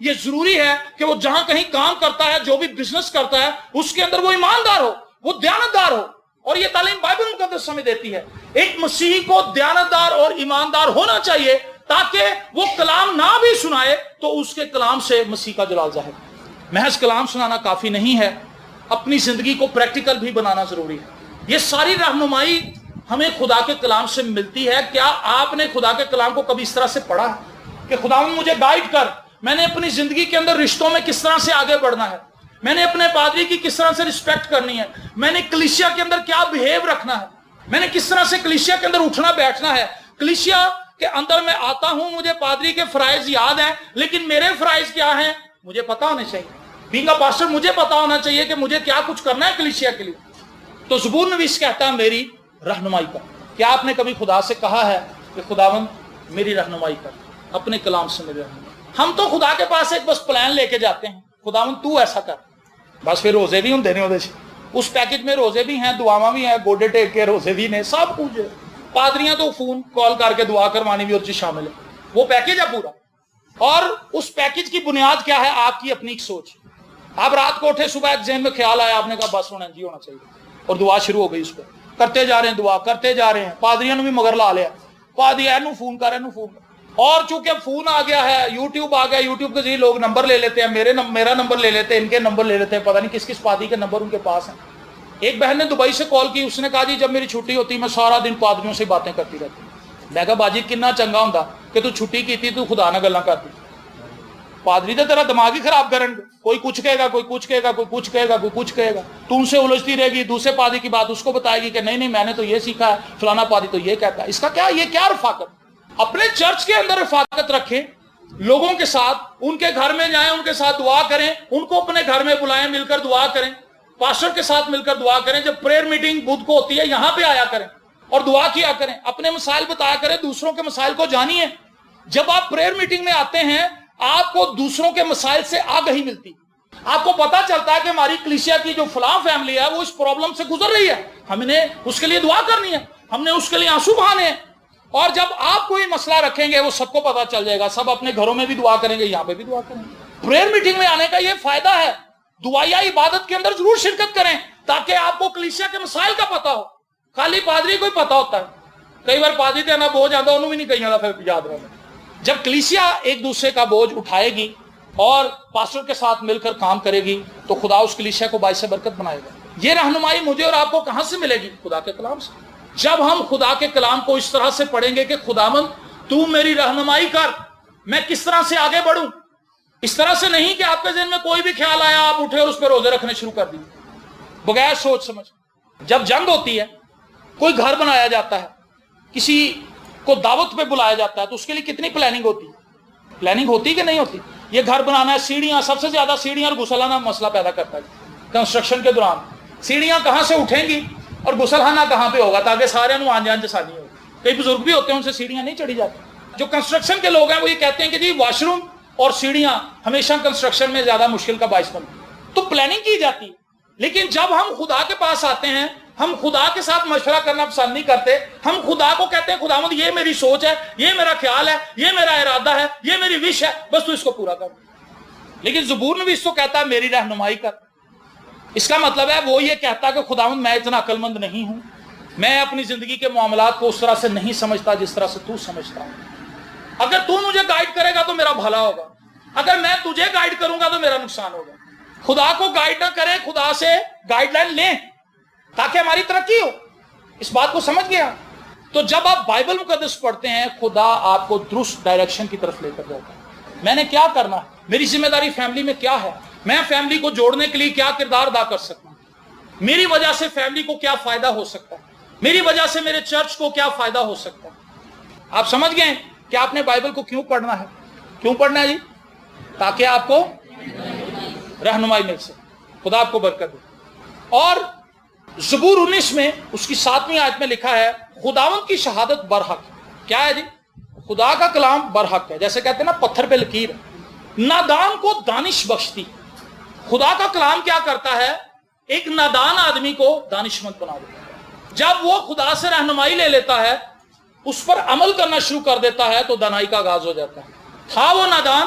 یہ ضروری ہے کہ وہ جہاں کہیں کام کرتا ہے, جو بھی بزنس کرتا ہے, اس کے اندر وہ ایماندار ہو, وہ دیانتدار ہو. اور یہ تعلیم بائبل مقدس ہمیں دیتی ہے. ایک مسیحی کو دیانتدار اور ایماندار ہونا چاہیے تاکہ وہ کلام نہ بھی سنائے تو اس کے کلام سے مسیح کا جلال ظاہر. محض کلام سنانا کافی نہیں ہے, اپنی زندگی کو پریکٹیکل بھی بنانا ضروری ہے. یہ ساری رہنمائی ہمیں خدا کے کلام سے ملتی ہے. کیا آپ نے خدا کے کلام کو کبھی اس طرح سے پڑھا ہے کہ خداوند مجھے گائیڈ کر, میں نے اپنی زندگی کے اندر رشتوں میں کس طرح سے آگے بڑھنا ہے, میں نے اپنے پادری کی کس طرح سے رسپیکٹ کرنی ہے, میں نے کلیسیا کے اندر کیا بہیو رکھنا ہے, میں نے کس طرح سے کلیسیا کے اندر اٹھنا بیٹھنا ہے. کلیسیا کے اندر میں آتا ہوں, مجھے پادری کے فرائض یاد ہیں, لیکن میرے فرائض کیا ہیں مجھے پتا ہونے چاہیے. بینگ اے پاسٹر مجھے پتا ہونا چاہیے کہ مجھے کیا کچھ کرنا ہے کلیسیا کے لیے. تو زبور نویس کہتا ہے میری رہنمائی کر. کیا آپ نے کبھی خدا سے کہا ہے کہ خداوند میری رہنمائی کر, اپنے کلام سے میری رہنمائی. ہم تو خدا کے پاس ایک بس پلان لے کے جاتے ہیں, خداوند تو ایسا کر, بس پھر روزے بھی ہوں دینے ہوتے سے, اس پیکج میں روزے بھی ہیں, دعاواں بھی ہیں, گوڈے ٹیک کے روزے بھی ہیں, سب کچھ ہے. پادریاں تو فون کال کر کے دعا کروانی بھی اور چیز شامل ہے, وہ پیکج ہے پورا. اور اس پیکج کی بنیاد کیا ہے؟ آپ کی اپنی ایک سوچ. آپ رات کو اٹھے, صبح ایک ذہن میں خیال آیا, آپ نے کہا بس ہونا جی ہونا چاہیے, اور دعا شروع ہو گئی اس پہ, کرتے جا رہے ہیں, دعا کرتے جا رہے ہیں. پادریوں نے بھی مگر لا لیا, پادری اینو فون کر اینو فون کر. اور چونکہ فون آ گیا ہے, یوٹیوب آ گیا, یوٹیوب کے ذریعے لوگ نمبر لے لیتے ہیں, میرا نمبر لے لیتے ہیں, ان کے نمبر لے لیتے ہیں, پتہ نہیں کس کس پادری کے نمبر ان کے پاس ہیں. ایک بہن نے دبئی سے کال کی, اس نے کہا جی جب میری چھٹی ہوتی میں سارا دن پادریوں سے باتیں کرتی رہتی. میں کہا باجی کتنا چنگا ہوں کہ تو چھٹی کی تھی, تو خدا نہ گلاں کرتی. پادری تو تیرا دماغ ہی خراب کریں گے, کوئی کچھ کہے گا, کوئی کچھ کہے گا, کوئی کچھ کہے گا, کوئی کچھ کہے گا. تو ان سے الجھتی رہے گی, دوسرے پادری کی بات اس کو بتائے گی کہ نہیں نہیں میں نے تو یہ سیکھا ہے, فلانا پادری تو یہ کہتا ہے. اس کا کیا, یہ کیا رفاقت؟ اپنے چرچ کے اندر رفاقت رکھیں, لوگوں کے ساتھ, ان کے گھر میں جائیں, ان کے ساتھ دعا کریں, ان کو اپنے گھر میں بلائیں, مل کر دعا کریں, پاسٹر کے ساتھ مل کر دعا کریں. جب پریئر میٹنگ بدھ کو ہوتی ہے یہاں پہ آیا کریں اور دعا کیا کریں, اپنے مسائل بتایا کریں, دوسروں کے مسائل کو جانیے. جب آپ پریئر میٹنگ میں آتے ہیں آپ کو دوسروں کے مسائل سے آگہی ملتی, آپ کو پتا چلتا ہے کہ ہماری کلیسیا کی جو فلاں فیملی ہے وہ اس پرابلم سے گزر رہی ہے, ہم نے اس کے لیے دعا کرنی ہے, ہم نے اس کے لیے آنسو بہانے ہیں. اور جب آپ کوئی مسئلہ رکھیں گے وہ سب کو پتا چل جائے گا, سب اپنے گھروں میں بھی دعا کریں گے, یہاں پہ بھی دعا کریں گے. پریئر میٹنگ میں آنے کا یہ فائدہ ہے. دعائیہ عبادت کے اندر ضرور شرکت کریں تاکہ آپ کو کلیسیا کے مسائل کا پتا ہو. خالی پادری کو ہی پتا ہوتا ہے, کئی بار پادری دینا بوجھ آتا انہوں بھی نہیں کہیں گا, پھر یاد رہنا. جب کلیسیا ایک دوسرے کا بوجھ اٹھائے گی اور پاسٹر کے ساتھ مل کر کام کرے گی تو خدا اس کلیسیا کو باعث برکت بنائے گا. یہ رہنمائی مجھے اور آپ کو کہاں سے ملے گی؟ خدا کے کلام سے. جب ہم خدا کے کلام کو اس طرح سے پڑھیں گے کہ خداوند تو میری رہنمائی کر, میں کس طرح سے آگے بڑھوں. اس طرح سے نہیں کہ آپ کے ذہن میں کوئی بھی خیال آیا آپ اٹھے اور اس پہ روزے رکھنے شروع کر دیے بغیر سوچ سمجھ. جب جنگ ہوتی ہے, کوئی گھر بنایا جاتا ہے, کسی کو دعوت پہ بلایا جاتا ہے, تو اس کے لیے کتنی پلاننگ ہوتی ہے؟ پلاننگ ہوتی کہ نہیں ہوتی؟ یہ گھر بنانا ہے, سیڑھیاں, سب سے زیادہ سیڑھیاں اور غسلخانہ مسئلہ پیدا کرتا ہے کنسٹرکشن کے دوران. سیڑھیاں کہاں سے اٹھیں گی اور غسلخانہ کہاں پہ ہوگا تاکہ سارے آن جان جسانی ہو. کئی بزرگ بھی ہوتے ہیں ان سے سیڑھیاں نہیں چڑھی جاتی. جو کنسٹرکشن کے لوگ ہیں وہ یہ کہتے ہیں کہ جی واش روم اور سیڑھیاں ہمیشہ کنسٹرکشن میں زیادہ مشکل کا باعث بنتی. تو پلاننگ کی جاتی ہے. لیکن جب ہم خدا کے پاس آتے ہیں, ہم خدا کے ساتھ مشورہ کرنا پسند نہیں کرتے. ہم خدا کو کہتے ہیں خداوند یہ میری سوچ ہے, یہ میرا خیال ہے, یہ میرا ارادہ ہے, یہ میری وش ہے, بس تو اس کو پورا کر. لیکن زبور نویس تو کہتا ہے میری رہنمائی کر. اس کا مطلب ہے وہ یہ کہتا کہ خداوند میں اتنا عقل مند نہیں ہوں, میں اپنی زندگی کے معاملات کو اس طرح سے نہیں سمجھتا جس طرح سے تو سمجھتا ہوں. اگر تو مجھے گائیڈ کرے گا تو میرا بھلا ہوگا, اگر میں تجھے گائیڈ کروں گا تو میرا نقصان ہوگا. خدا کو گائیڈ نہ کریں, خدا سے گائیڈ لائن لیں تاکہ ہماری ترقی ہو. اس بات کو سمجھ گیا؟ تو جب آپ بائبل مقدس پڑھتے ہیں خدا آپ کو درست ڈائریکشن کی طرف لے کر جاتا ہے. میں نے کیا کرنا ہے, میری ذمہ داری فیملی میں کیا ہے, میں فیملی کو جوڑنے کے لیے کیا کردار ادا کر سکتا ہوں, میری وجہ سے فیملی کو کیا فائدہ ہو سکتا ہے, میری وجہ سے میرے چرچ کو کیا فائدہ ہو سکتا ہے. آپ سمجھ گئے کہ آپ نے بائبل کو کیوں پڑھنا ہے؟ کیوں پڑھنا ہے جی؟ تاکہ آپ کو رہنمائی مل سکے. خدا آپ کو برکت دے. اور زبور 19 میں اس کی 7ویں آیت میں لکھا ہے خداوند کی شہادت برحق. کیا ہے جی؟ خدا کا کلام برحق ہے. جیسے کہتے ہیں نا پتھر پہ لکیر, نادان کو دانش بخشتی. خدا کا کلام کیا کرتا ہے؟ ایک نادان آدمی کو دانش مند بنا دیتا ہے. جب وہ خدا سے رہنمائی لے لیتا ہے, اس پر عمل کرنا شروع کر دیتا ہے, تو دانائی کا آغاز ہو جاتا ہے. تھا وہ نادان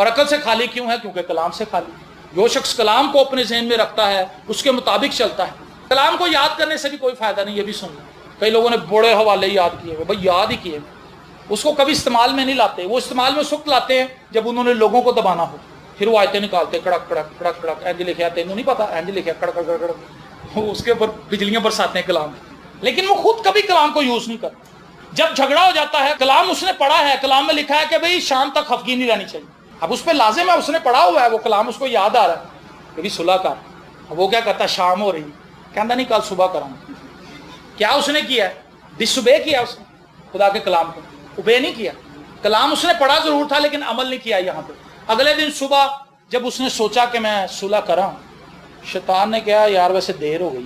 اور عقل سے خالی کیوں ہے؟ کیونکہ کلام سے خالی. جو شخص کلام کو اپنے ذہن میں رکھتا ہے اس کے مطابق چلتا ہے. کلام کو یاد کرنے سے بھی کوئی فائدہ نہیں، یہ بھی سن لیں. کئی لوگوں نے بڑے حوالے یاد کیے ہوئے، بھائی یاد ہی کیے، اس کو کبھی استعمال میں نہیں لاتے. وہ استعمال میں اس وقت لاتے ہیں جب انہوں نے لوگوں کو دبانا ہو، پھر وہ آیتیں نکالتے کڑک کڑک کڑک کڑک، اینج لکھا تینوں نہیں پتا، اینج لکھا کڑک کڑک کڑک، اس کے اوپر بجلیاں برساتے ہیں کلام. لیکن وہ خود کبھی کلام کو یوز نہیں کرتے. جب جھگڑا ہو جاتا ہے، کلام اس نے پڑھا ہے، کلام میں لکھا ہے کہ بھئی شام تک خفگی نہیں رہنی چاہیے. اب اس پہ لازم ہے، اس نے پڑھا ہوا ہے، وہ کلام اس کو یاد آ رہا ہے کہ بھی صلح کر. وہ کیا کرتا ہے؟ شام ہو رہی، کہتا نہیں کل صبح کراؤں. کیا اس نے کیا ہے؟ ڈس اوبے کیا اس نے خدا کے کلام کو، اوبے نہیں کیا. کلام اس نے پڑھا ضرور تھا لیکن عمل نہیں کیا. یہاں پہ اگلے دن صبح جب اس نے سوچا کہ میں صلح کراؤں، شیطان نے کہا یار ویسے دیر ہو گئی،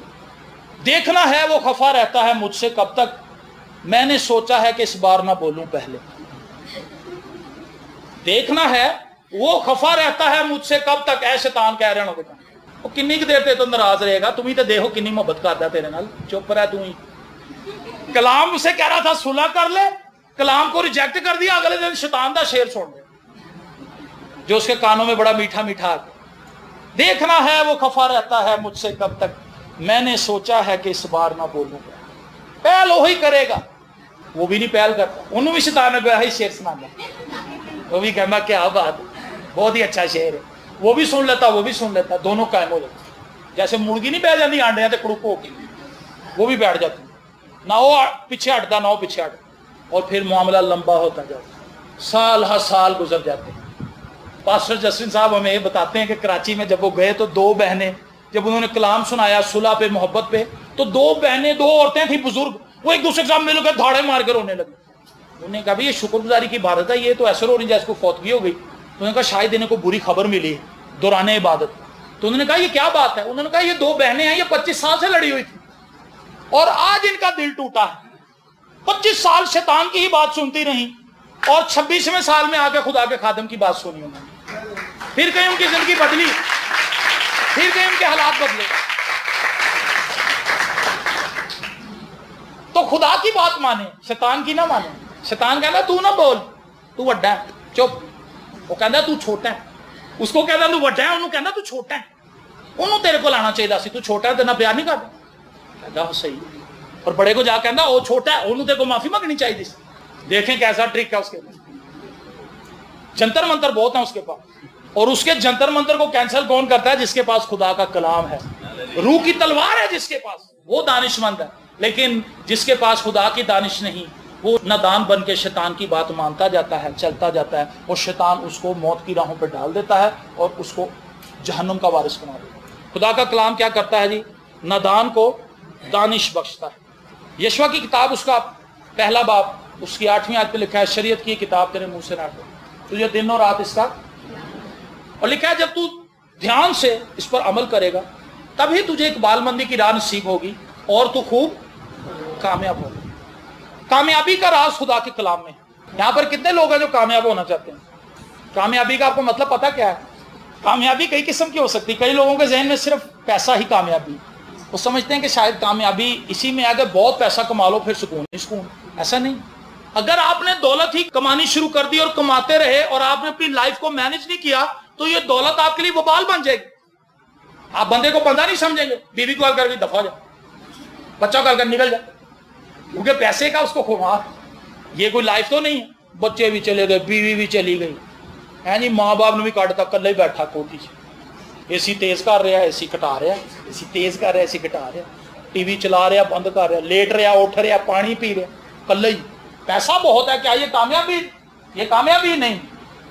دیکھنا ہے وہ خفا رہتا ہے مجھ سے کب تک، میں نے سوچا ہے کہ اس بار نہ بولوں پہلے. دیکھنا ہے وہ خفا رہتا ہے مجھ سے کب تک، اے شیطان کہہ رہے ہو بیٹا وہ کنی کی دیر تے تو ناراض رہے گا، تم ہی تو دیکھو کنی محبت کرتا تیرے نال، چپ رہ تو ہی. کلام اسے کہہ رہا تھا صلح کر لے، کلام کو ریجیکٹ کر دیا. اگلے دن شیطان دا شعر سن لے جو اس کے کانوں میں بڑا میٹھا میٹھا آتا. دیکھنا ہے وہ خفا رہتا ہے مجھ سے کب تک، میں نے سوچا ہے کہ اس بار نہ بولوں گا. پہل وہی کرے گا، وہ بھی نہیں پہل کرتا. انہوں بھی شیطان نے بہت شعر سنا دیا، وہ بھی کہنا کیا بات، بہت ہی اچھا شعر ہے. وہ بھی سن لیتا، وہ بھی سن لیتا، دونوں قائم ہو جاتے. جیسے مرغی نہیں بیٹھ جاتی آنڈے تے کڑک ہو کے، وہ بھی بیٹھ جاتی، نہ وہ پیچھے ہٹتا نہ وہ پیچھے ہٹتا. اور پھر معاملہ لمبا ہوتا جاتا، سال ہر سال گزر جاتے ہیں. پاسٹر جسٹن صاحب ہمیں یہ بتاتے ہیں کہ کراچی میں جب وہ گئے تو دو بہنیں، جب انہوں نے کلام سنایا صلح پہ، محبت پہ، تو دو بہنیں، دو عورتیں تھیں بزرگ، وہ ایک دوسرے کے ساتھ مل کر دھاڑے مار کر رونے لگی. انہوں نے کہا بھائی یہ شکر گزاری کی عبادت ہے، یہ تو ایسے رو رہی جیسے کو فوتگی ہو گئی. انہوں نے کہا شاید انہیں کو بری خبر ملی دوران عبادت. تو انہوں نے کہا یہ کیا بات ہے؟ انہوں نے کہا یہ دو بہنیں ہیں، یہ 25 سال سے لڑی ہوئی تھی اور آج ان کا دل ٹوٹا ہے. 25 سال شیطان کی ہی بات سنتی رہی اور 26ویں سال میں آ کے خدا کے خادم کی بات سنی انہوں نے. پھر کہیں ان کی زندگی بدلی، پھر کہیں ان کے حالات بدلے. تو خدا کی بات مانے، شیطان کی نہ مانے. شیطان کہنا تو نہ بول، تو وڈا ہے، چپ. وہ کہنا تو چھوٹا ہے، اس کو کہنا تو وڈا ہے، انہوں کہنا تو چھوٹا ہے. انہوں تیرے کو لانا چاہیے سی، تو چھوٹا ہے تو نہ پیار نہیں کرتا. کہتا صحیح. اور بڑے کو جا کہنا وہ چھوٹا ہے، انہوں تیرے کو معافی مانگنی چاہیے تھی. دیکھیں کیسا ٹرک ہے اس کے پاس، جنتر منتر بہت ہیں اس کے پاس. اور اس کے جنتر منتر کو کینسل کون کرتا ہے؟ جس کے پاس خدا کا کلام ہے. روح کی تلوار ہے جس کے پاس، وہ دانش مند ہے. لیکن جس کے پاس خدا کی دانش نہیں، وہ نادان بن کے شیطان کی بات مانتا جاتا ہے، چلتا جاتا ہے، اور شیطان اس کو موت کی راہوں پہ ڈال دیتا ہے اور اس کو جہنم کا وارث بنا دیتا ہے. خدا کا کلام کیا کرتا ہے جی؟ نادان کو دانش بخشتا ہے. یشوع کی کتاب اس کا پہلا باب اس کی 8ویں آیت پہ لکھا ہے شریعت کی کتاب تیرے منہ سے نہ ہٹے، تجھے دن اور رات اس کا. اور لکھا ہے جب تو دھیان سے اس پر عمل کرے گا تبھی تجھے اقبال مندی کی راہ نصیب ہوگی اور تو خوب کامیاب ہوگا. کامیابی کا راز خدا کے کلام میں ہے. یہاں پر کتنے لوگ ہیں جو کامیاب ہونا چاہتے ہیں؟ کامیابی کا آپ کو مطلب پتہ کیا ہے؟ کامیابی کئی قسم کی ہو سکتی ہے. کئی لوگوں کے ذہن میں صرف پیسہ ہی کامیابی، وہ سمجھتے ہیں کہ شاید کامیابی اسی میں ہے کہ بہت پیسہ کما لو پھر سکون ہی سکون. ایسا نہیں. اگر آپ نے دولت ہی کمانی شروع کر دی اور کماتے رہے اور آپ نے اپنی لائف کو مینج نہیں کیا تو یہ دولت آپ کے لیے وبال بن جائے گی. آپ بندے کو بندہ نہیں سمجھیں گے. بیوی کو کر کے دفعہ جائے، بچہ کر نکل جائے، کیونکہ پیسے کا اس کو خمار. یہ کوئی لائف تو نہیں ہے. بچے بھی چلے گئے، بیوی بھی چلی گئی ہے جی، ماں باپ نے بھی کاٹتا، کلے ہی بیٹھا کوٹھی سے، اے سی تیز کر رہا ہے، اے سی کٹا رہا ہے، اے سی تیز کر رہا ہے، اے سی کٹا رہا ہے، ٹی وی چلا رہا بند کر رہا، لیٹ رہا اٹھ رہا، پانی پی رہا، کلے ہی. پیسہ بہت ہے، کیا یہ کامیابی؟ یہ کامیابی نہیں.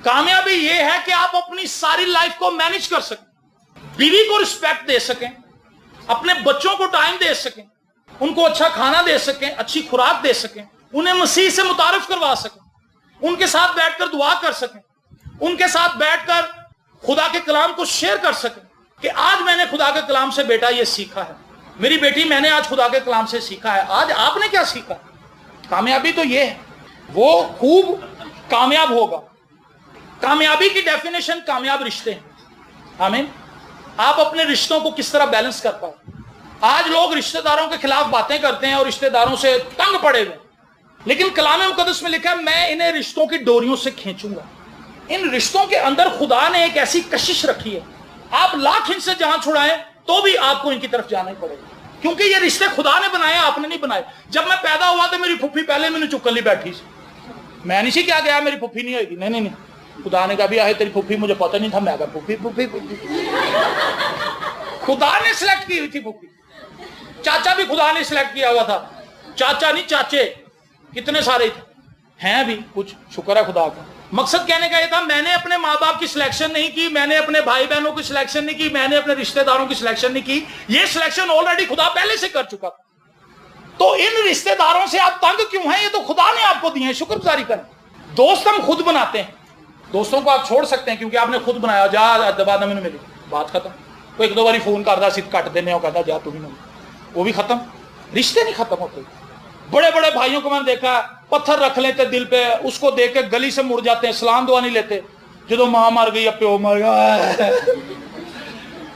کامیابی یہ ہے کہ آپ اپنی ساری لائف کو مینج کر سکیں، بیوی کو رسپیکٹ دے سکیں، اپنے بچوں کو ٹائم دے سکیں، ان کو اچھا کھانا دے سکیں، اچھی خوراک دے سکیں، انہیں مسیح سے متعارف کروا سکیں، ان کے ساتھ بیٹھ کر دعا کر سکیں، ان کے ساتھ بیٹھ کر خدا کے کلام کو شیئر کر سکیں کہ آج میں نے خدا کے کلام سے بیٹا یہ سیکھا ہے، میری بیٹی میں نے آج خدا کے کلام سے سیکھا ہے، آج آپ نے کیا سیکھا. کامیابی تو یہ ہے، وہ خوب کامیاب ہوگا. کامیابی کی ڈیفینیشن کامیاب رشتے ہیں. آمین. آپ اپنے رشتوں کو کس طرح بیلنس کر پائے. آج لوگ رشتہ داروں کے خلاف باتیں کرتے ہیں اور رشتہ داروں سے تنگ پڑے ہوئے، لیکن کلام مقدس میں لکھا ہے میں انہیں رشتوں کی ڈوریوں سے کھینچوں گا. ان رشتوں کے اندر خدا نے ایک ایسی کشش رکھی ہے، آپ لاکھ ان سے جان چھڑائیں تو بھی آپ کو ان کی طرف جانا ہی پڑے گا، کیونکہ یہ رشتے خدا نے بنائے، آپ نے نہیں بنائے۔ جب میں پیدا ہوا تو میری پھپھی پہلے میں نے چکن لی بیٹھی سی، میں نہیں سی کیا گیا میری پھپھی نہیں ہوئے گی، نہیں، خدا نے کہا بھی آئے تیری پھپھی، مجھے پتہ نہیں تھا، میں کہا پھپھی خدا نے سلیکٹ کی ہوئی تھی پھپھی۔ چاچا بھی خدا نے سلیکٹ کیا ہوا تھا، چاچا نہیں چاچے کتنے سارے ہیں بھی کچھ، شکر ہے خدا کا۔ مقصد کہنے کا یہ تھا میں نے اپنے ماں باپ کی سلیکشن نہیں کی، میں نے اپنے بھائی بہنوں کی سلیکشن نہیں کی، میں نے اپنے رشتہ داروں کی سلیکشن نہیں کی، یہ سلیکشن آلریڈی خدا پہلے سے کر چکا تھا۔ تو ان رشتہ داروں سے آپ تنگ کیوں ہیں؟ یہ تو خدا نے آپ کو دیے ہیں، شکر گزاری کریں۔ دوست ہم خود بناتے ہیں، دوستوں کو آپ چھوڑ سکتے ہیں کیونکہ آپ نے خود بنایا، جا دبا نہ ملی بات ختم۔ تو ایک دو باری فون کرتا سیدھ کٹ دینے اور کہتا جا تو بھی نہیں، وہ بھی ختم، رشتے نہیں ختم ہوتے۔ بڑے بڑے بھائیوں کو میں نے دیکھا پتھر رکھ لیتے دل پہ، اس کو دیکھ کے گلی سے مڑ جاتے ہیں، سلام دعا نہیں لیتے، جدو ماں مر گئی اب پیو مر گیا،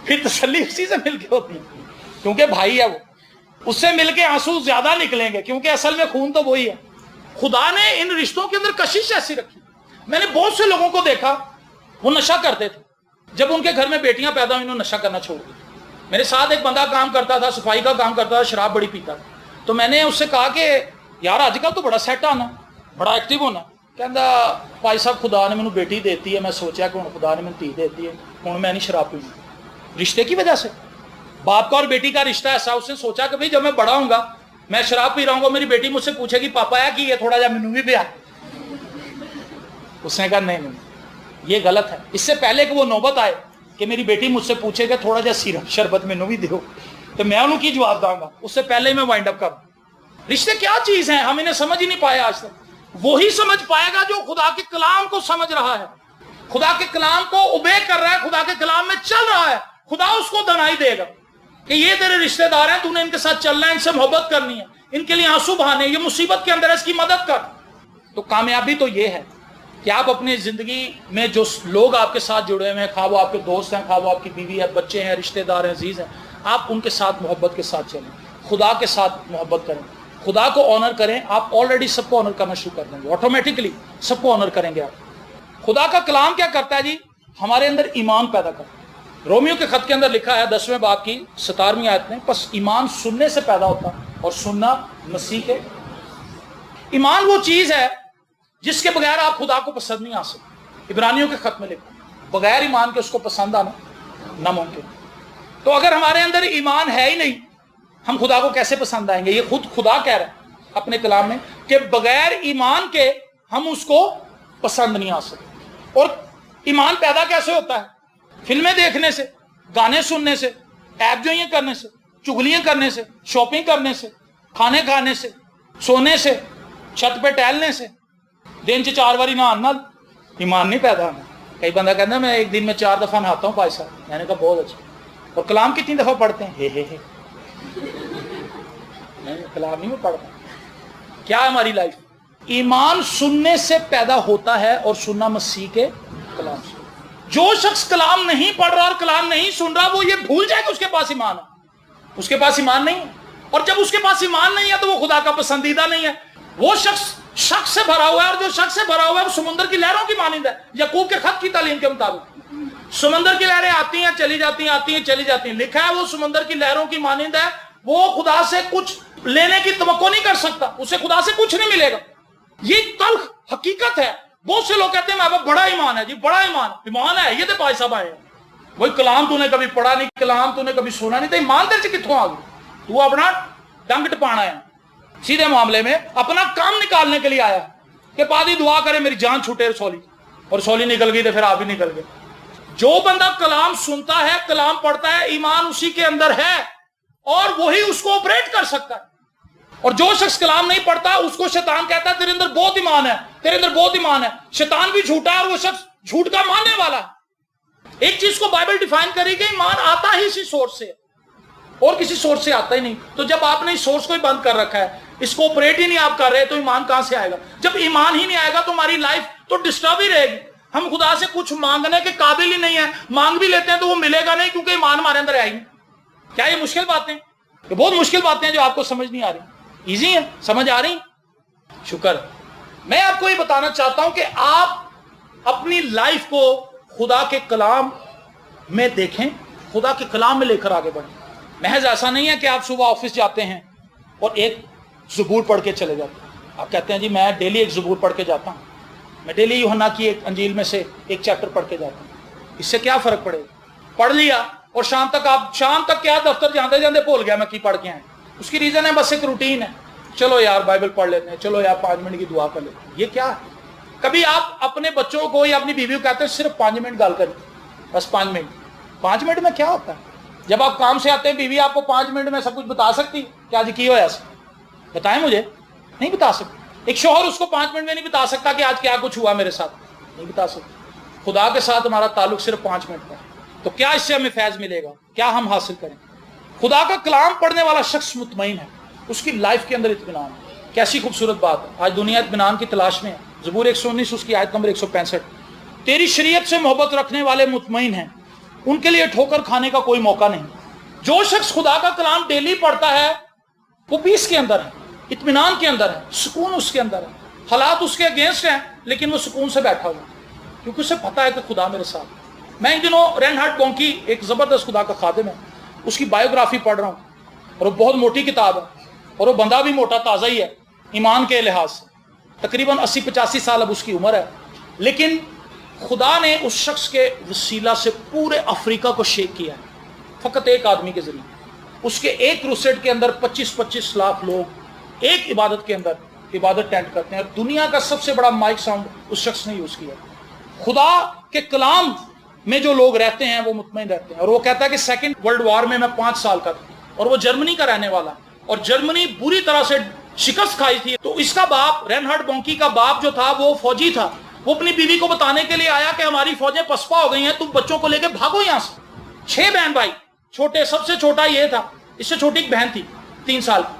پھر تسلی اسی سے مل کے ہوتی ہے کیونکہ بھائی ہے وہ، اس سے مل کے آنسو زیادہ نکلیں گے کیونکہ اصل میں خون تو وہی ہے۔ خدا نے ان رشتوں کے اندر کشش ایسی رکھی۔ میں نے بہت سے لوگوں کو دیکھا وہ نشہ کرتے تھے، جب ان کے گھر میں بیٹیاں پیدا ہوئی انہوں نے نشہ کرنا چھوڑ دیا۔ میرے ساتھ ایک بندہ کام کرتا تھا، صفائی کا کام کرتا تھا، شراب بڑی پیتا تھا، تو میں نے اس سے کہا کہ یار آج کل تو بڑا سیٹ آنا، بڑا ایکٹیو ہونا۔ کہندا بھائی صاحب خدا نے مینوں بیٹی دیتی ہے، میں سوچا کہ ہوں خدا نے مینوں دھی دیتی ہے، ہوں میں نہیں شراب پیوں، رشتے کی وجہ سے۔ باپ کا اور بیٹی کا رشتہ ایسا، اس نے سوچا کہ بھائی جب میں بڑا ہوں گا میں شراب پی رہا ہوں گا، میری بیٹی مجھ سے پوچھے گی پاپا ہے کہ یہ تھوڑا جا مینوں بھی پیا۔ اس نے کہا نہیں، یہ غلط ہے، اس سے پہلے کہ وہ نوبت آئے کہ میری بیٹی مجھ سے پوچھے کہ تھوڑا جا سیرپ شربت مینوں بھی دیو تو میں انہوں کی جواب داں گا، اس سے پہلے ہی میں وائنڈ اپ کروں۔ رشتے کیا چیز ہیں ہم انہیں سمجھ ہی نہیں پائے آج تک۔ وہی سمجھ پائے گا جو خدا کے کلام کو سمجھ رہا ہے، خدا کے کلام کو اوبے کر رہا ہے، خدا کے کلام میں چل رہا ہے، خدا اس کو دنائی دے گا کہ یہ تیرے رشتہ دار ہیں، تو نے ان کے ساتھ چلنا ہے، ان سے محبت کرنی ہے، ان کے لیے آنسو بہانے، یہ مصیبت کے اندر اس کی مدد کر۔ تو کامیابی تو یہ ہے کہ آپ اپنی زندگی میں جو لوگ آپ کے ساتھ جڑے ہوئے ہیں، خواہ وہ آپ کے دوست ہیں، خواہ وہ آپ کی بیوی ہے، بچے ہیں، رشتہ دار ہیں، عزیز ہیں، آپ ان کے ساتھ محبت کے ساتھ چلیں، خدا کے ساتھ محبت کریں، خدا کو آنر کریں۔ آپ آلریڈی سب کو آنر کرنا شروع کر دیں گے، آٹومیٹکلی سب کو آنر کریں گے آپ۔ خدا کا کلام کیا کرتا ہے جی؟ ہمارے اندر ایمان پیدا کرتا ہے۔ رومیو کے خط کے اندر لکھا ہے 10ویں باب کی 17ویں آیت میں، پس ایمان سننے سے پیدا ہوتا ہے اور سننا مسیح کے۔ ایمان وہ چیز ہے جس کے بغیر آپ خدا کو پسند نہیں آ سکتے۔ عبرانیوں کے خط میں لکھا بغیر ایمان کے اس کو پسند آنا ناممکن۔ تو اگر ہمارے اندر ایمان ہے ہی نہیں ہم خدا کو کیسے پسند آئیں گے؟ یہ خود خدا کہہ رہا ہے اپنے کلام میں کہ بغیر ایمان کے ہم اس کو پسند نہیں آ سکتے۔ اور ایمان پیدا کیسے ہوتا ہے؟ فلمیں دیکھنے سے، گانے سننے سے، ایپ جوئیاں کرنے سے، چغلیاں کرنے سے، شاپنگ کرنے سے، کھانے کھانے سے، سونے سے، چھت پہ ٹہلنے سے، دن چ 4 باری نہانا، ایمان نہیں پیدا ہونا۔ کئی بندہ کہتا ہے میں ایک دن میں 4 دفعہ نہاتا ہوں بھائی صاحب، میں نے کہا بہت اچھا۔ اور کلام کتنی دفعہ پڑھتے ہیں؟ ہے کلام نہیں میں پڑھتا۔ کیا ہے ہماری لائف؟ ایمان سننے سے پیدا ہوتا ہے اور سننا مسیح کے کلام سے۔ جو شخص کلام نہیں پڑھ رہا اور کلام نہیں سن رہا وہ یہ بھول جائے کہ اس کے پاس ایمان ہے، اس کے پاس ایمان نہیں ہے، اور جب اس کے پاس ایمان نہیں ہے تو وہ خدا کا پسندیدہ نہیں ہے۔ وہ شخص شک سے بھرا ہوا ہے، اور جو شک سے بھرا ہوا ہے وہ سمندر کی لہروں کی مانند ہے۔ یعقوب کے خط کی تعلیم کے مطابق سمندر کی لہریں آتی ہیں چلی جاتی ہیں، آتی ہیں چلی جاتی ہیں، لکھا ہے وہ سمندر کی لہروں کی مانند ہے، وہ خدا سے کچھ لینے کی توقع نہیں کر سکتا، اسے خدا سے کچھ نہیں ملے گا۔ یہ تلخ حقیقت ہے۔ بہت سے لوگ کہتے ہیں میرے پاس بڑا ایمان ہے جی، بڑا ایمان ہے، یہ تو بھائی صاحب آئے ہیں، وہی کلام تو نے کبھی پڑھا نہیں، کلام تو نے کبھی سنا نہیں، تو ایمان تیرے سے کتوں آ گئی؟ تو اپنا ڈنگ ٹپانا ہے، سیدھے معاملے میں اپنا کام نکالنے کے لیے آیا کہ پادری دعا کرے میری جان چھوٹے رسولی، اور رسولی نکل گئی تو پھر آپ ہی نکل گئے۔ جو بندہ کلام سنتا ہے، کلام پڑھتا ہے، ایمان اسی کے اندر ہے اور وہی اس کو آپریٹ کر سکتا ہے۔ اور جو شخص کلام نہیں پڑھتا اس کو شیطان کہتا ہے تیرے اندر بہت ایمان ہے، تیرے اندر بہت ایمان ہے۔ شیطان بھی جھوٹا ہے اور وہ شخص جھوٹ کا ماننے والا ہے۔ ایک چیز کو بائبل ڈیفائن کری کہ ایمان آتا ہی اسی سورس سے، اور کسی سورس سے آتا ہی نہیں۔ تو جب آپ نے اس سورس کو ہی بند کر رکھا ہے، اس کو آپریٹ ہی نہیں آپ کر رہے، تو ایمان کہاں سے آئے گا؟ جب ایمان ہی نہیں آئے گا تو ہماری لائف تو ڈسٹرب ہی رہے گی۔ ہم خدا سے کچھ مانگنے کے قابل ہی نہیں ہیں، مانگ بھی لیتے ہیں تو وہ ملے گا نہیں کیونکہ ایمان ہمارے اندر آئے گی۔ کیا یہ مشکل باتیں؟ یہ بہت مشکل باتیں ہیں جو آپ کو سمجھ نہیں آ رہی، ایزی ہے، سمجھ آ رہی؟ شکر۔ میں آپ کو یہ بتانا چاہتا ہوں کہ آپ اپنی لائف کو خدا کے کلام میں دیکھیں، خدا کے کلام میں لے کر آگے بڑھیں۔ محض ایسا نہیں ہے کہ آپ صبح آفس جاتے ہیں اور ایک زبور پڑھ کے چلے جاتے ہیں۔ آپ کہتے ہیں جی میں ڈیلی ایک زبور پڑھ کے جاتا ہوں، میں ڈیلی یوحنا کی ایک انجیل میں سے ایک چیپٹر پڑھ کے جاتا ہوں، اس سے کیا فرق پڑے گا؟ پڑھ لیا اور شام تک کیا دفتر جاندے جاندے بھول گیا میں کی پڑھ کے آئے۔ اس کی ریزن ہے بس ایک روٹین ہے، چلو یار بائبل پڑھ لیتے ہیں، چلو یار 5 منٹ کی دعا کر لیتے ہیں۔ یہ کیا ہے؟ کبھی آپ اپنے بچوں کو یا اپنی بیوی کو کہتے ہیں صرف 5 منٹ گال کریں، بس 5 منٹ میں کیا ہوتا ہے؟ جب آپ کام سے آتے ہیں بیوی آپ کو 5 منٹ میں سب کچھ بتا سکتی کیا جی کی ہوا ایسا؟ بتائیں مجھے، نہیں بتا سکتی۔ ایک شوہر اس کو 5 منٹ میں نہیں بتا سکتا کہ آج کیا کچھ ہوا میرے ساتھ، نہیں بتا سکتا۔ خدا کے ساتھ ہمارا تعلق صرف 5 منٹ کا ہے، تو کیا اس سے ہمیں فیض ملے گا؟ کیا ہم حاصل کریں؟ خدا کا کلام پڑھنے والا شخص مطمئن ہے، اس کی لائف کے اندر اطمینان ہے۔ کیسی خوبصورت بات ہے، آج دنیا اطمینان کی تلاش میں ہے۔ زبور 119 اس کی آیت نمبر 165، تیری شریعت سے محبت رکھنے والے مطمئن ہیں، ان کے لیے ٹھوکر کھانے کا کوئی موقع نہیں۔ جو شخص خدا کا کلام ڈیلی پڑھتا ہے وہ پیس کے اندر ہے، اطمینان کے اندر ہے، سکون اس کے اندر ہے۔ حالات اس کے اگینسٹ ہیں لیکن وہ سکون سے بیٹھا ہوا ہے، کیونکہ اسے پتہ ہے کہ خدا میرے ساتھ۔ میں ان دنوں رینہارڈ بونکی ایک زبردست خدا کا خادم ہے، اس کی بایوگرافی پڑھ رہا ہوں، اور وہ بہت موٹی کتاب ہے، اور وہ بندہ بھی موٹا تازہ ہی ہے ایمان کے لحاظ سے، تقریباً 80-85 سال اب اس کی عمر ہے، لیکن خدا نے اس شخص کے وسیلہ سے پورے افریقہ کو شیک کیا ہے، فقط ایک آدمی کے ذریعے۔ اس کے ایک کروسیڈ کے اندر 25-25 لاکھ لوگ ایک عبادت کے اندر عبادت ٹینٹ کرتے ہیں، اور دنیا کا سب سے بڑا مائک ساؤنڈ اس شخص نے یوز کیا۔ خدا کے کلام میں جو لوگ رہتے ہیں وہ مطمئن رہتے ہیں، اور وہ کہتا ہے کہ 2nd ورلڈ وار میں 5 سال کا تھا، اور وہ جرمنی کا رہنے والا، اور جرمنی بری طرح سے شکست کھائی تھی، تو اس کا باپ رینہارڈ بونکی کا باپ جو تھا وہ فوجی تھا، وہ اپنی بیوی کو بتانے کے لیے آیا کہ ہماری فوجیں پسپا ہو گئی ہیں، تم بچوں کو لے کے بھاگو یہاں سے۔ 6 بہن بھائی، چھوٹے سب سے چھوٹا یہ تھا، اس سے چھوٹی ایک بہن تھی 3 سال کی،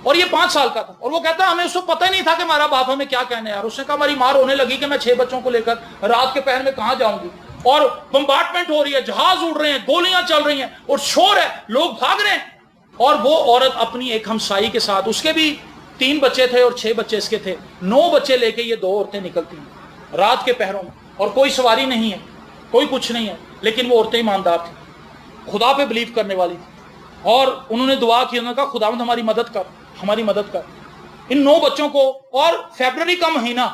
اور یہ 5 سال کا تھا، اور وہ کہتا ہے ہمیں اس کو پتہ ہی نہیں تھا کہ ہمارا باپ ہمیں کیا کہنے یار۔ اس نے کہا ہماری ماں رونے لگی کہ میں 6 بچوں کو لے کر رات کے پہر میں کہاں جاؤں گی، اور بمبارڈمنٹ ہو رہی ہے، جہاز اڑ رہے ہیں، گولیاں چل رہی ہیں، اور شور ہے، لوگ بھاگ رہے ہیں، اور وہ عورت اپنی ایک ہمسائی کے ساتھ، اس کے بھی 3 بچے تھے اور 6 بچے اس کے تھے، 9 بچے لے کے یہ 2 عورتیں نکلتی ہیں رات کے پہروں میں، اور کوئی سواری نہیں ہے، کوئی کچھ نہیں ہے، لیکن وہ عورتیں ایماندار تھیں، خدا پہ بلیو کرنے والی تھی، اور انہوں نے دعا کی، انہوں نے کہا خداوند ہماری مدد کر، ہماری مدد کر۔ ان 9 بچوں کو، اور فیبرری کا مہینہ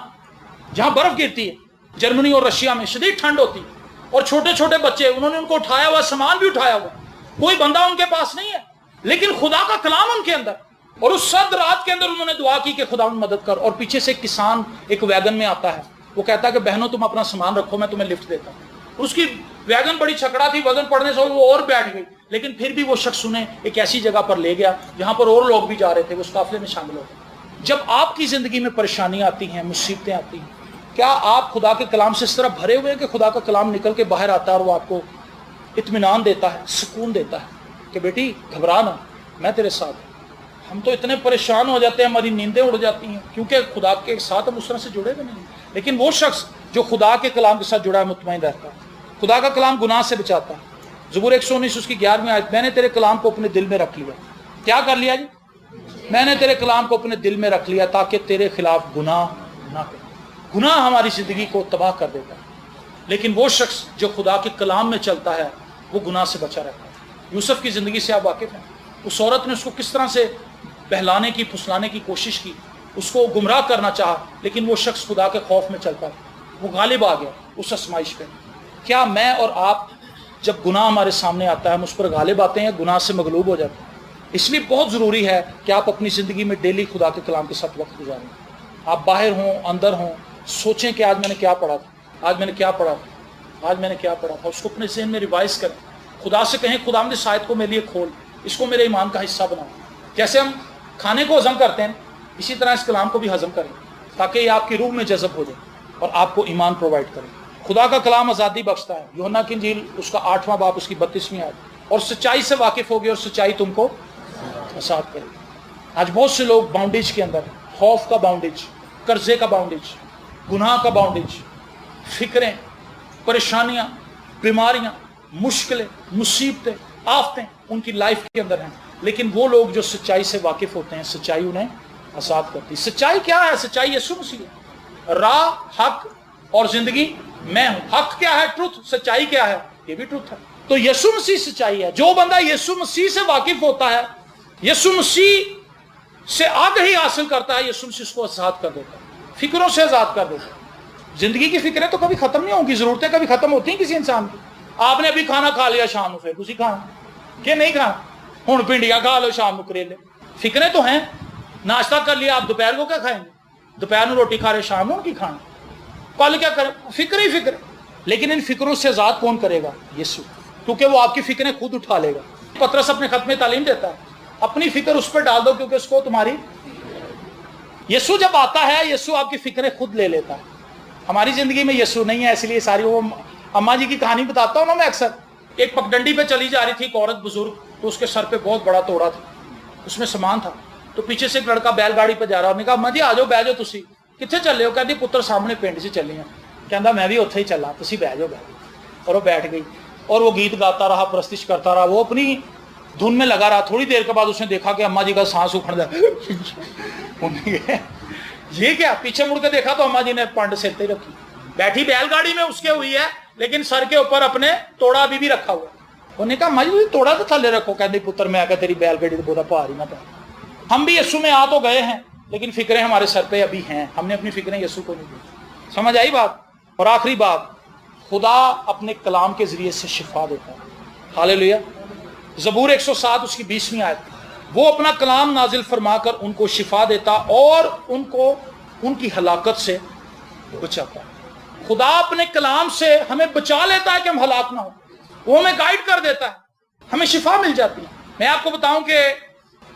جہاں برف گرتی ہے جرمنی اور رشیا میں، شدید ٹھنڈ ہوتی ہے، اور چھوٹے چھوٹے بچے، انہوں نے ان کو اٹھایا ہوا، سامان بھی اٹھایا ہوا، کوئی بندہ ان کے پاس نہیں ہے، لیکن خدا کا کلام ان کے اندر، اور اس سرد رات کے اندر انہوں نے دعا کی کہ خداوند مدد کر۔ اور پیچھے سے ایک کسان ایک ویگن میں آتا ہے، وہ کہتا ہے کہ بہنوں تم اپنا سامان رکھو، میں تمہیں لفٹ دیتا ہوں۔ اس کی ویگن بڑی چھکڑا تھی، وزن پڑنے سے وہ اور بیٹھ گئی، لیکن پھر بھی وہ شخص انہیں ایک ایسی جگہ پر لے گیا جہاں پر اور لوگ بھی جا رہے تھے، وہ اس قافلے میں شامل ہو گئے۔ جب آپ کی زندگی میں پریشانیاں آتی ہیں، مصیبتیں آتی ہیں، کیا آپ خدا کے کلام سے اس طرح بھرے ہوئے ہیں کہ خدا کا کلام نکل کے باہر آتا ہے اور وہ آپ کو اطمینان دیتا ہے، سکون دیتا ہے کہ بیٹی گھبرا نہ، میں تیرے ساتھ ہوں۔ ہم تو اتنے پریشان ہو جاتے ہیں، ہماری نیندیں اڑ جاتی ہیں، کیونکہ خدا کے ساتھ ہم اس طرح سے جڑے ہوئے نہیں، لیکن وہ شخص جو خدا کے کلام کے ساتھ جڑا ہے مطمئن رہتا ہے۔ خدا کا کلام گناہ سے بچاتا ہے۔ زبور 119 اس کی 11ویں آیت، میں نے تیرے کلام کو اپنے دل میں رکھ لیا۔ کیا کر لیا جی؟ میں نے تیرے کلام کو اپنے دل میں رکھ لیا تاکہ تیرے خلاف گناہ نہ کرے۔ گناہ ہماری زندگی کو تباہ کر دیتا ہے، لیکن وہ شخص جو خدا کے کلام میں چلتا ہے وہ گناہ سے بچا رہتا ہے۔ یوسف کی زندگی سے آپ واقف ہیں، اس عورت نے اس کو کس طرح سے بہلانے کی، پھسلانے کی کوشش کی، اس کو گمراہ کرنا چاہا، لیکن وہ شخص خدا کے خوف میں چلتا ہے، وہ غالب آ گیا اس آزمائش پہ۔ کیا میں اور آپ جب گناہ ہمارے سامنے آتا ہے ہم اس پر غالب آتے ہیں، گناہ سے مغلوب ہو جاتے ہیں؟ اس لیے بہت ضروری ہے کہ آپ اپنی زندگی میں ڈیلی خدا کے کلام کے ساتھ وقت گزاریں۔ آپ باہر ہوں، اندر ہوں، سوچیں کہ آج میں نے کیا پڑھا تھا، آج میں نے کیا پڑھا تھا، آج میں نے کیا پڑھا تھا، اس کو اپنے ذہن میں ریوائز کریں۔ خدا سے کہیں خدا اس آیت کو میرے لیے کھول، اس کو میرے ایمان کا حصہ بناؤ۔ جیسے ہم کھانے کو ہضم کرتے ہیں اسی طرح اس کلام کو بھی ہضم کریں، تاکہ یہ آپ کی روح میں جذب ہو جائے اور آپ کو ایمان پرووائڈ کرے۔ خدا کا کلام آزادی بخشتا ہے۔ یوحنا کی انجیل اس کا 8واں باب اس کی 32ویں آیت، اور سچائی سے واقف ہوگی اور سچائی تم کو آزاد کرے۔ آج بہت سے لوگ باؤنڈیج کے اندر، خوف کا باؤنڈیج، قرضے کا باؤنڈیج، گناہ کا باؤنڈیج، فکریں، پریشانیاں، بیماریاں، مشکلیں، مصیبتیں، آفتیں ان کی لائف کے اندر ہیں، لیکن وہ لوگ جو سچائی سے واقف ہوتے ہیں سچائی انہیں آزاد کرتی۔ سچائی کیا ہے؟ سچائی یسوع مسیح ہے، راہ، حق اور زندگی میں ہوں. حق کیا ہے؟ ٹروتھ. سچائی کیا ہے؟ یہ بھی ٹروتھ ہے. تو یسوع مسیح سچائی ہے. جو بندہ یسوع مسیح سے واقف ہوتا ہے، یسوع مسیح سے آگہی حاصل کرتا ہے، یسوع مسیح اس کو آزاد کر دیتا ہے، فکروں سے آزاد کر دیتا ہے. زندگی کی فکریں تو کبھی ختم نہیں ہوں گی، ضرورتیں کبھی ختم ہوتی ہیں کسی انسان کی. آپ نے ابھی کھانا کھا لیا شام پھر اسی کھانا کہ نہیں کھانا، ہوں پنڈیاں کھا لو شام کو کریلے. فکریں تو ہیں. ناشتہ کر لیا، آپ دوپہر کو کیا کھائیں گے؟ دوپہر میں روٹی کھا رہے، شام میں ان کی کھانا. کل کیا کریں؟ فکر ہی فکر. لیکن ان فکروں سے آزاد کون کرے گا؟ یسوع. کیونکہ وہ آپ کی فکریں خود اٹھا لے گا. پطرس اپنے خط میں تعلیم دیتا ہے، اپنی فکر اس پہ ڈال دو کیونکہ اس کو تمہاری. یسوع جب آتا ہے، یسوع آپ کی فکریں خود لے لیتا ہے. ہماری زندگی میں یسوع نہیں ہے، اس لیے ساری وہ اماں جی کی کہانی بتاتا ہوں نا میں اکثر. ایک پگڈنڈی پہ چلی جا رہی تھی ایک عورت بزرگ، تو اس کے سر پہ بہت بڑا توڑا تھا، اس میں سامان تھا. تو پیچھے سے ایک لڑکا بیل گاڑی پہ جا رہا، نے کہا اماں جی آ جاؤ، بہ جاؤ. تسی کتنے چلے ہو؟ کہتی پتر سامنے پنڈ سے چلی ہیں. کہندا میں بھی اتھے ہی چلا، تسی بہ جاؤ. اور وہ بیٹھ گئی اور وہ گیت گاتا رہا، پرستش کرتا رہا، وہ اپنی دھن میں لگا رہا. تھوڑی دیر کے بعد اس نے دیکھا کہ اماں جی کا سانس اکھڑ جائے. یہ کیا؟ پیچھے مڑ کے دیکھا تو اماں جی نے پانڈ سر پہ رکھی، بیٹھی بیل گاڑی میں اس کے ہوئی ہے، لیکن سر کے اوپر اپنے توڑا ابھی بھی رکھا ہوا. انہوں نے کہا اماں جی توڑا تو تھلے رکھو. کہتے پتر میں آ کے تیری بیل گاڑی تو بولا پہاڑ ہی نہ پہ. ہم بھی یسوع میں آ تو گئے ہیں، لیکن فکریں ہمارے سر پہ ابھی ہیں. ہم نے اپنی فکریں یسوع کو نہیں دی. سمجھ آئی بات؟ اور آخری بات، خدا اپنے کلام کے ذریعے سے شفا دیتا ہے. ہاللیلویا. زبور 107 اس کی 20ویں آیت، وہ اپنا کلام نازل فرما کر ان کو شفا دیتا اور ان کو ان کی ہلاکت سے بچاتا ہے. خدا اپنے کلام سے ہمیں بچا لیتا ہے کہ ہم ہلاک نہ ہوں. وہ ہمیں گائیڈ کر دیتا ہے، ہمیں شفا مل جاتی ہے. میں آپ کو بتاؤں کہ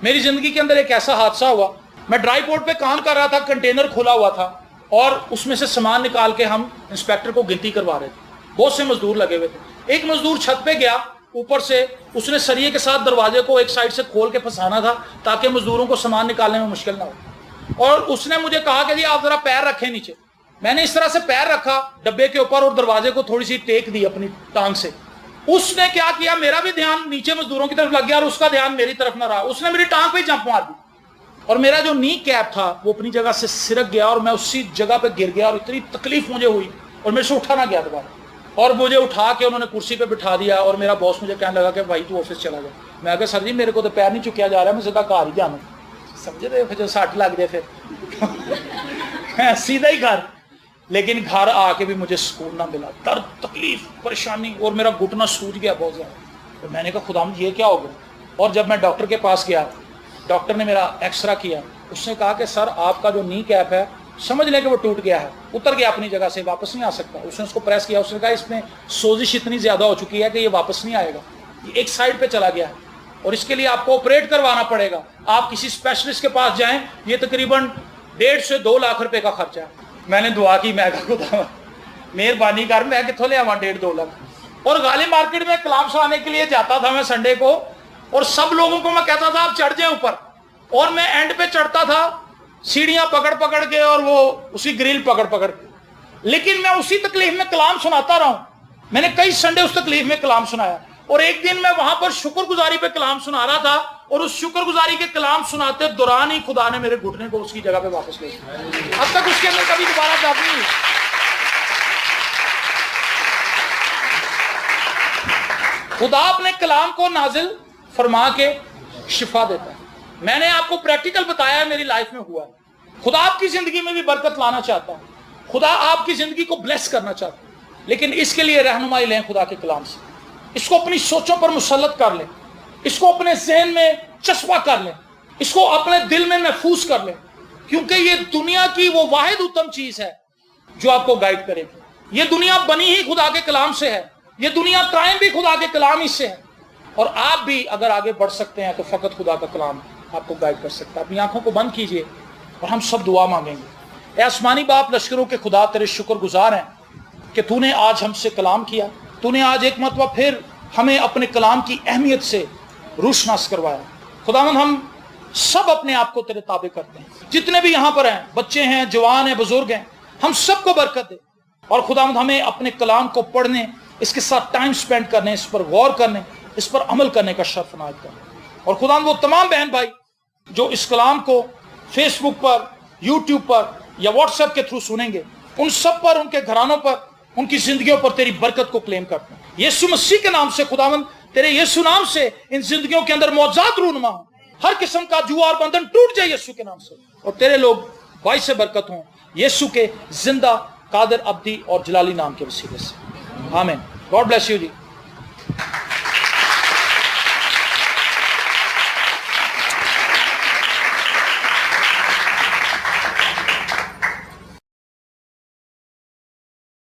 میری زندگی کے اندر ایک ایسا حادثہ ہوا. میں ڈرائی پورٹ پہ کام کر رہا تھا، کنٹینر کھلا ہوا تھا اور اس میں سے سامان نکال کے ہم انسپیکٹر کو گنتی کروا رہے تھے. بہت سے مزدور لگے ہوئے تھے. ایک مزدور چھت پہ گیا اوپر سے، اس نے سریے کے ساتھ دروازے کو ایک سائڈ سے کھول کے پھنسانا تھا تاکہ مزدوروں کو سامان نکالنے میں مشکل نہ ہو. اور اس نے مجھے کہا کہ جی آپ ذرا پیر رکھیں نیچے. میں نے اس طرح سے پیر رکھا ڈبے کے اوپر اور دروازے کو تھوڑی سی ٹیک دی اپنی ٹانگ سے. اس نے کیا کیا، میرا بھی دھیان نیچے مزدوروں کی طرف لگ گیا اور اس کا دھیان میری طرف نہ رہا. اس نے میری ٹانگ پہ جمپ مار دی اور میرا جو نی کیپ تھا وہ اپنی جگہ سے سرک گیا اور میں اسی جگہ پہ گر گیا اور اتنی تکلیف مجھے ہوئی اور میرے سے اٹھا نہ گیا دوبارہ. اور مجھے اٹھا کے انہوں نے کرسی پہ بٹھا دیا اور میرا باس مجھے کہنے لگا کہ بھائی تو آفس چلا جا. میں کہا سر جی میرے کو تو پیر نہیں چکیا جا رہا، میں سیدھا گھر ہی جانا. سمجھے تھے جو سٹ لگ جائے پھر سیدھا ہی گھر. لیکن گھر آ کے بھی مجھے سکون نہ ملا، درد، تکلیف، پریشانی اور میرا گھٹنا سوج گیا بہت زیادہ. تو میں نے کہا خدا یہ کیا ہو گیا. اور جب میں ڈاکٹر کے پاس گیا، ڈاکٹر نے میرا ایکسرا کیا. اس نے کہا کہ سر آپ کا جو نی کیپ ہے سمجھ لیں کہ وہ ٹوٹ گیا ہے، اتر گیا اپنی جگہ سے، واپس نہیں آ سکتا. اس نے اس کو پریس کیا، اس نے کہا اس میں سوزش اتنی زیادہ ہو چکی ہے کہ یہ واپس نہیں آئے گا، یہ ایک سائڈ پہ چلا گیا ہے اور اس کے لیے آپ کو آپریٹ کروانا پڑے گا. آپ کسی اسپیشلسٹ کے پاس جائیں، یہ تقریباً 1.5 سے 2 لاکھ روپے کا خرچہ ہے. میں نے دعا کی، میں کہا خدا مہربانی کر، میں کتوں لے آواں 1.5-2 لاکھ. اور غالب مارکیٹ میں کلام سنانے کے لیے جاتا تھا میں سنڈے کو، اور سب لوگوں کو میں کہتا تھا آپ چڑھ جائیں اوپر، اور میں اینڈ پہ چڑھتا تھا سیڑھیاں پکڑ پکڑ کے اور وہ اسی گریل پکڑ پکڑ کے. لیکن میں اسی تکلیف میں کلام سناتا رہا ہوں. میں نے کئی سنڈے اس تکلیف میں کلام سنایا اور ایک دن میں وہاں پر شکر گزاری پہ کلام سنا رہا تھا اور اس شکر گزاری کے کلام سناتے دوران ہی خدا نے میرے گھٹنے کو اس کی جگہ پہ واپس لے لیا. اب تک اس کے اندر کبھی دوبارہ درد نہیں. خدا اپنے کلام کو نازل فرما کے شفا دیتا ہے. میں نے آپ کو پریکٹیکل بتایا ہے، میری لائف میں ہوا ہے. خدا آپ کی زندگی میں بھی برکت لانا چاہتا ہے، خدا آپ کی زندگی کو بلیس کرنا چاہتا ہے، لیکن اس کے لیے رہنمائی لیں خدا کے کلام سے. اس کو اپنی سوچوں پر مسلط کر لیں، اس کو اپنے ذہن میں چسپاں کر لیں، اس کو اپنے دل میں محفوظ کر لیں، کیونکہ یہ دنیا کی وہ واحد اتم چیز ہے جو آپ کو گائیڈ کرے گی. یہ دنیا بنی ہی خدا کے کلام سے ہے، یہ دنیا قائم بھی خدا کے کلام ہی سے ہے. اور آپ بھی اگر آگے بڑھ سکتے ہیں تو فقط خدا کا کلام آپ کو گائیڈ کر سکتا ہے. اپنی آنکھوں کو بند کیجئے اور ہم سب دعا مانگیں گے. اے آسمانی باپ، لشکروں کے خدا تیرے شکر گزار ہیں کہ تو نے آج ہم سے کلام کیا. تو نے آج ایک مرتبہ پھر ہمیں اپنے کلام کی اہمیت سے روشناس کروایا. خداوند ہم سب اپنے آپ کو تیرے تابع کرتے ہیں، جتنے بھی یہاں پر ہیں، بچے ہیں، جوان ہیں، بزرگ ہیں، ہم سب کو برکت دے. اور خداوند ہمیں اپنے کلام کو پڑھنے، اس کے ساتھ ٹائم سپینڈ کرنے، اس پر غور کرنے، اس پر عمل کرنے کا شرف عنایت کریں. اور خداوند وہ تمام بہن بھائی جو اس کلام کو فیس بک پر، یوٹیوب پر یا واٹس ایپ کے تھرو سنیں گے، ان سب پر، ان کے گھرانوں پر، ان کی زندگیوں پر تیری برکت کو کلیم کرتا ہوں یسوع مسیح کے نام سے۔ خداوند تیرے یسوع نام سے ان زندگیوں کے اندر معجزات رونما ہوں، ہر قسم کا جوا اور بندھن ٹوٹ جائے یسوع کے نام سے، اور تیرے لوگ باعث برکت ہوں یسوع کے زندہ، قادر، ابدی اور جلالی نام کے وسیلے سے، آمین۔ God bless you G.